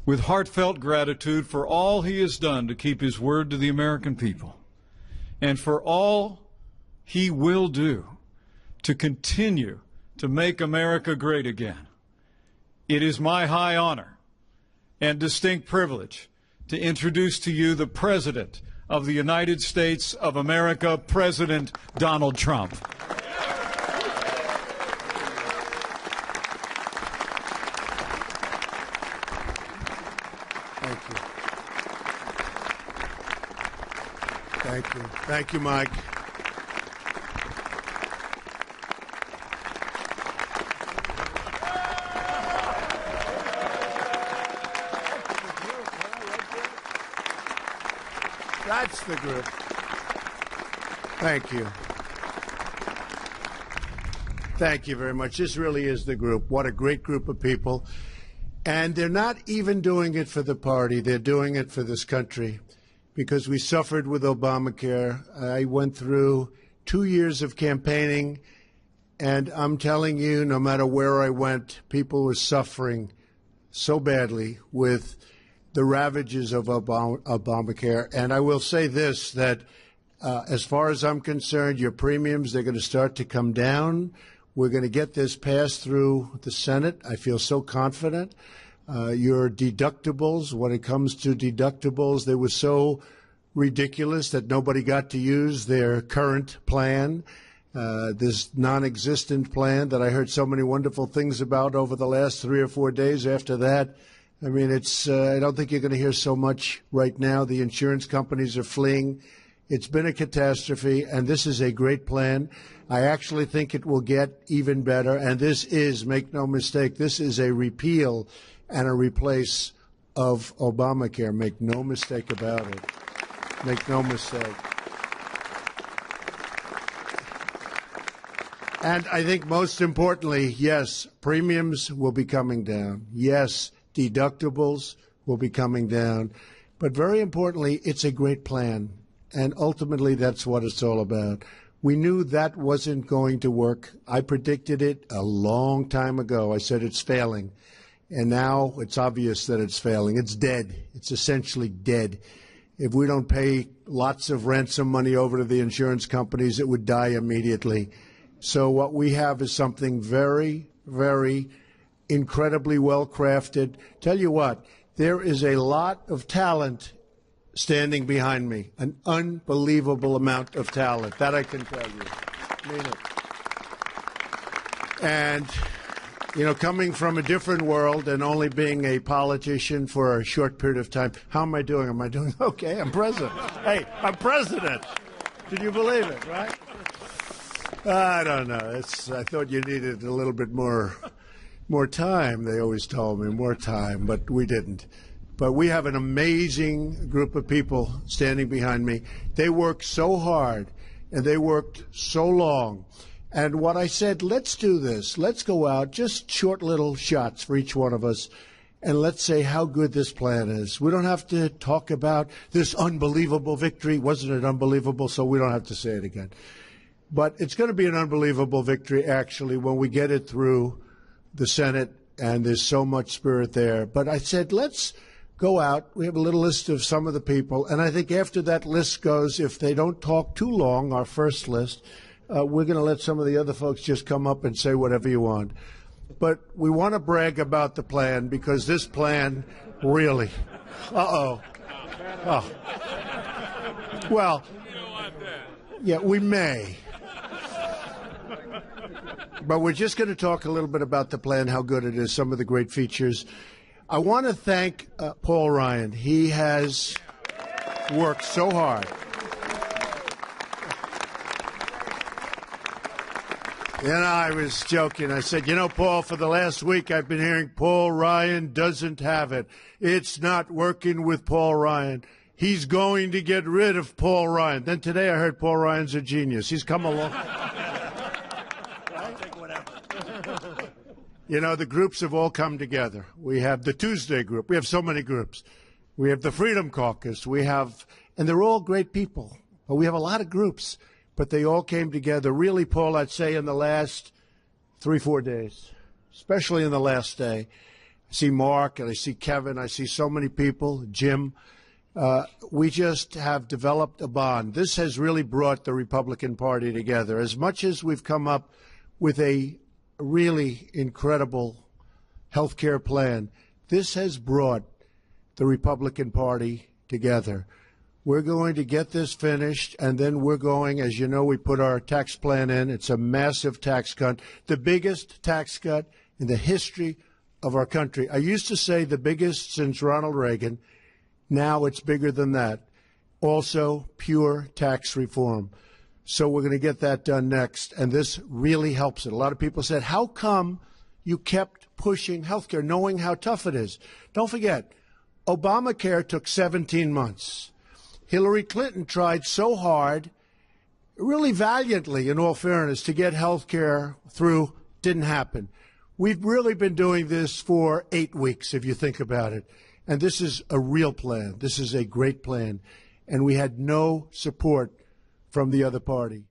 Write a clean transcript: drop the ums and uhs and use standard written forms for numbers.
with heartfelt gratitude for all he has done to keep his word to the American people, and for all he will do to continue to make America great again. It is my high honor and distinct privilege to introduce to you the President of the United States of America, President Donald Trump. Thank you. Thank you. Thank you, Mike. That's the group. Thank you. Thank you very much. This really is the group. What a great group of people. And they're not even doing it for the party. They're doing it for this country because we suffered with Obamacare. I went through 2 years of campaigning, and I'm telling you, no matter where I went, people were suffering so badly with the ravages of Obamacare. And I will say this, that as far as I'm concerned, your premiums, they're going to start to come down. We're going to get this passed through the Senate. I feel so confident. Your deductibles, when it comes to deductibles, they were so ridiculous that nobody got to use their current plan, this non-existent plan that I heard so many wonderful things about over the last 3 or 4 days after that. I mean, I don't think you're going to hear so much right now. The insurance companies are fleeing. It's been a catastrophe, and this is a great plan. I actually think it will get even better, and this is, make no mistake, this is a repeal and a replace of Obamacare. Make no mistake about it. Make no mistake. And I think most importantly, yes, premiums will be coming down. Yes, deductibles will be coming down. But very importantly, it's a great plan. And ultimately, that's what it's all about. We knew that wasn't going to work. I predicted it a long time ago. I said it's failing. And now it's obvious that it's failing. It's dead. It's essentially dead. If we don't pay lots of ransom money over to the insurance companies, it would die immediately. So what we have is something very, very incredibly well crafted. Tell you what, there is a lot of talent standing behind me, an unbelievable amount of talent. That I can tell you. I mean it. And, you know, coming from a different world and only being a politician for a short period of time, how am I doing? Am I doing okay? I'm president. Hey, I'm president. Can you believe it, right? I don't know. I thought you needed a little bit more time. They always told me more time, but we didn't. But we have an amazing group of people standing behind me. They worked so hard, and they worked so long. And what I said, let's do this. Let's go out, just short little shots for each one of us, and let's say how good this plan is. We don't have to talk about this unbelievable victory. Wasn't it unbelievable? So we don't have to say it again. But it's going to be an unbelievable victory, actually, when we get it through the Senate, and there's so much spirit there. But I said, let's go out. We have a little list of some of the people, and I think after that list goes, if they don't talk too long, our first list, we're going to let some of the other folks just come up and say whatever you want. But we want to brag about the plan, because this plan really, oh, well, yeah, we may. But we're just going to talk a little bit about the plan, how good it is, some of the great features. I want to thank Paul Ryan. He has worked so hard. And I was joking. I said, you know, Paul, for the last week I've been hearing Paul Ryan doesn't have it. It's not working with Paul Ryan. He's going to get rid of Paul Ryan. Then today I heard Paul Ryan's a genius. He's come along. You know, the groups have all come together. We have the Tuesday group. We have so many groups. We have the Freedom Caucus. And they're all great people. But we have a lot of groups. But they all came together, really, Paul, I'd say in the last 3-4 days, especially in the last day. see Mark and I see Kevin. I see so many people, Jim. We just have developed a bond. This has really brought the Republican Party together. As much as we've come up with a really incredible health care plan, this has brought the Republican Party together. We're going to get this finished, and then we're going, as you know, we put our tax plan in. It's a massive tax cut, the biggest tax cut in the history of our country. I used to say the biggest since Ronald Reagan. Now it's bigger than that. Also, pure tax reform. So we're going to get that done next, and this really helps it. A lot of people said, how come you kept pushing health care, knowing how tough it is? Don't forget, ObamaCare took 17 months. Hillary Clinton tried so hard, really valiantly, in all fairness, to get health care through. Didn't happen. We've really been doing this for 8 weeks, if you think about it. And this is a real plan. This is a great plan. And we had no support from the other party.